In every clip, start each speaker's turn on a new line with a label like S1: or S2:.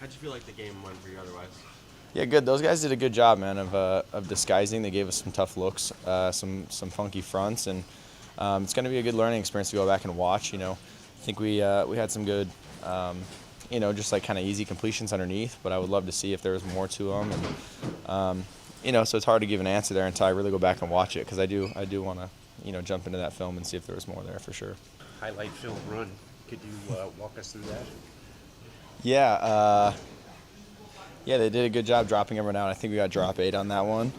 S1: How'd you feel like the game went for you otherwise?
S2: Yeah, good. Those guys did a good job, man, of disguising. They gave us some tough looks, some funky fronts, and it's going to be a good learning experience to go back and watch. I think we had some good, just like kind of easy completions underneath. But I would love to see if there was more to them, and so it's hard to give an answer there until I really go back and watch it because I do want to jump into that film and see if there was more there for sure.
S3: Highlight film run. Could you walk us through that?
S2: Yeah. Yeah, they did a good job dropping everyone out. I think we got drop 8 on that one,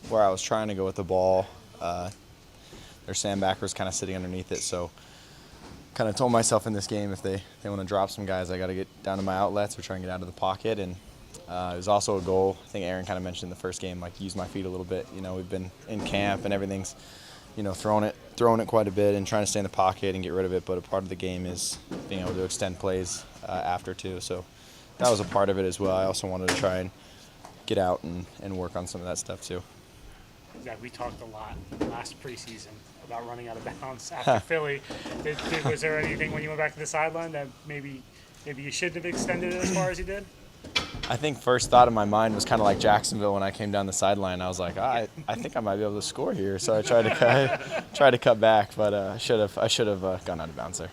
S2: where I was trying to go with the ball. Their sandbacker was kind of sitting underneath it, so kind of told myself in this game if they want to drop some guys, I got to get down to my outlets or try and get out of the pocket. And it was also a goal. I think Aaron kind of mentioned in the first game, like use my feet a little bit. We've been in camp and everything's, throwing it quite a bit and trying to stay in the pocket and get rid of it. But a part of the game is being able to extend plays after too. So that was a part of it as well. I also wanted to try and get out and work on some of that stuff too.
S4: Zach, we talked a lot last preseason about running out of bounds after Philly. Was there anything when you went back to the sideline that maybe you shouldn't have extended it as far as you did?
S2: I think first thought in my mind was kind of like Jacksonville when I came down the sideline. I was like, I think I might be able to score here. So I tried to cut back, but I should have gone out of bounds there.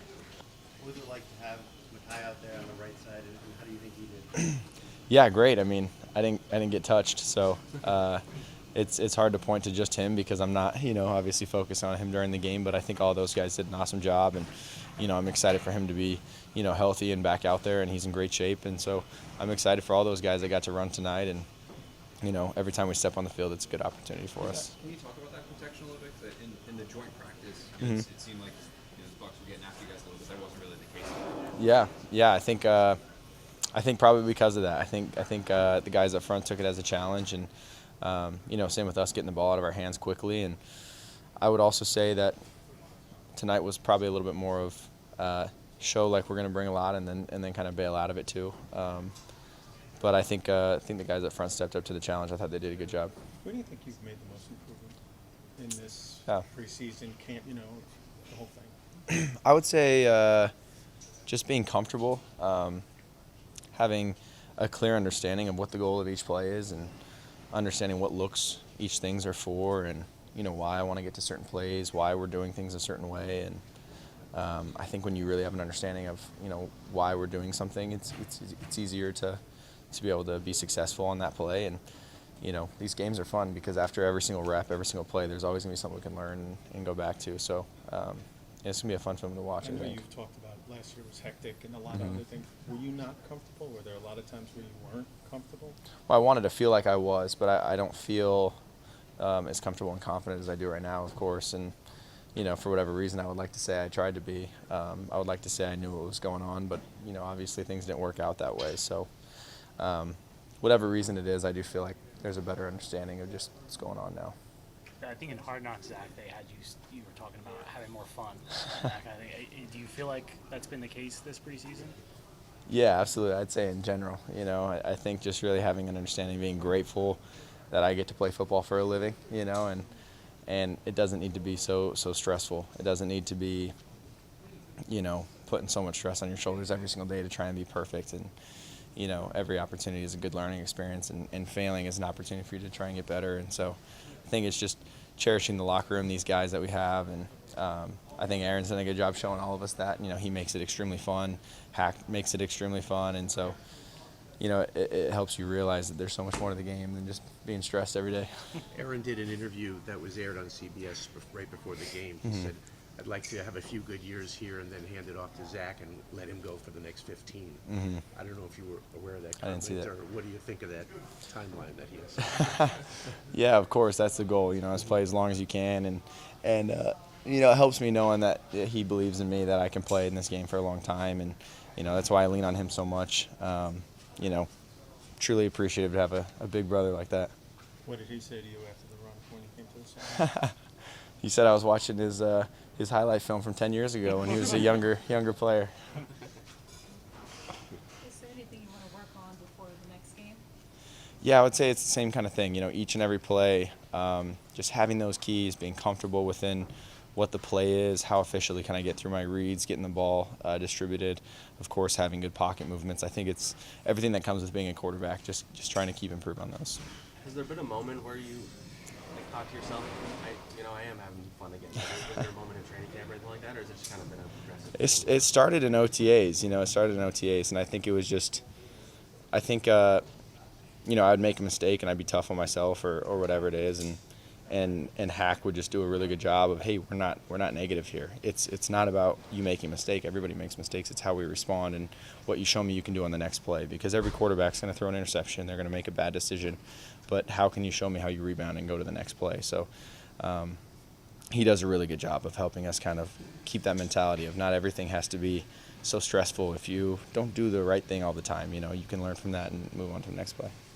S3: What was it like to have Mekhi out there on the right side, and how do you think he did?
S2: Yeah, great. I mean, I didn't get touched, so it's hard to point to just him because I'm not, obviously focused on him during the game. But I think all those guys did an awesome job, and I'm excited for him to be, healthy and back out there, and he's in great shape. And so I'm excited for all those guys that got to run tonight. And every time we step on the field, it's a good opportunity for us.
S5: Can you talk about that protection a little bit? That in the joint practice, it seemed like the Bucs were getting after you guys a little bit. That wasn't really the case.
S2: Yeah. I think probably because of that. I think the guys up front took it as a challenge, and same with us getting the ball out of our hands quickly. And I would also say that tonight was probably a little bit more of show like we're going to bring a lot and then kind of bail out of it too. But I think the guys up front stepped up to the challenge. I thought they did a good job.
S6: Where do you think you've made the most improvement in this preseason camp? The whole thing.
S2: I would say just being comfortable, having a clear understanding of what the goal of each play is, and understanding what looks each things are for, and why I want to get to certain plays, why we're doing things a certain way. And I think when you really have an understanding of why we're doing something, it's easier to be able to be successful on that play. And these games are fun because after every single rep, every single play, there's always going to be something we can learn and go back to. So it's going to be a fun film to watch.
S6: I know you've talked about last year was hectic and a lot of other things. Were you not comfortable? Were there a lot of times where you weren't comfortable?
S2: Well, I wanted to feel like I was, but I don't feel as comfortable and confident as I do right now, of course. And for whatever reason, I would like to say I tried to be. I would like to say I knew what was going on, but obviously things didn't work out that way. So whatever reason it is, I do feel like there's a better understanding of just what's going on now.
S4: I think in Hard Knocks, Zach, you were talking about having more fun. That kind of thing. Do you feel like that's been the case this preseason?
S2: Yeah, absolutely. I'd say in general. I think just really having an understanding, being grateful that I get to play football for a living. And it doesn't need to be so stressful. It doesn't need to be, putting so much stress on your shoulders every single day to try and be perfect. And every opportunity is a good learning experience, and failing is an opportunity for you to try and get better. And so I think it's just cherishing the locker room, these guys that we have, and I think Aaron's done a good job showing all of us that. He makes it extremely fun. Hack makes it extremely fun, and so it helps you realize that there's so much more to the game than just being stressed every day.
S3: Aaron did an interview that was aired on CBS right before the game. He said, I'd like to have a few good years here and then hand it off to Zach and let him go for the next 15. I don't know if you were aware of that comment.
S2: I didn't see that.
S3: Or what do you think of that timeline that he has?
S2: Yeah, of course, that's the goal. Is play as long as you can, and it helps me knowing that he believes in me, that I can play in this game for a long time, and that's why I lean on him so much. Truly appreciative to have a big brother like that.
S6: What did he say to you after the run when you came to the sideline?
S2: He said I was watching his highlight film from 10 years ago when he was a younger player.
S7: Is there anything you want to work on before the next game?
S2: Yeah, I would say it's the same kind of thing. Each and every play, just having those keys, being comfortable within what the play is, how efficiently can I get through my reads, getting the ball distributed, of course having good pocket movements. I think it's everything that comes with being a quarterback, just trying to keep improving on those.
S1: Has there been a moment where you thought to yourself, I am having fun again? Was there a moment in training camp or anything like that, or has it just kind of been a progressive?
S2: It started in OTAs, and I think it was just, I'd make a mistake and I'd be tough on myself or whatever it is, and Hack would just do a really good job of, hey, we're not negative here. It's not about you making a mistake. Everybody makes mistakes. It's how we respond and what you show me you can do on the next play, because every quarterback's going to throw an interception. They're going to make a bad decision, but how can you show me how you rebound and go to the next play? So he does a really good job of helping us kind of keep that mentality of not everything has to be so stressful. If you don't do the right thing all the time, you can learn from that and move on to the next play.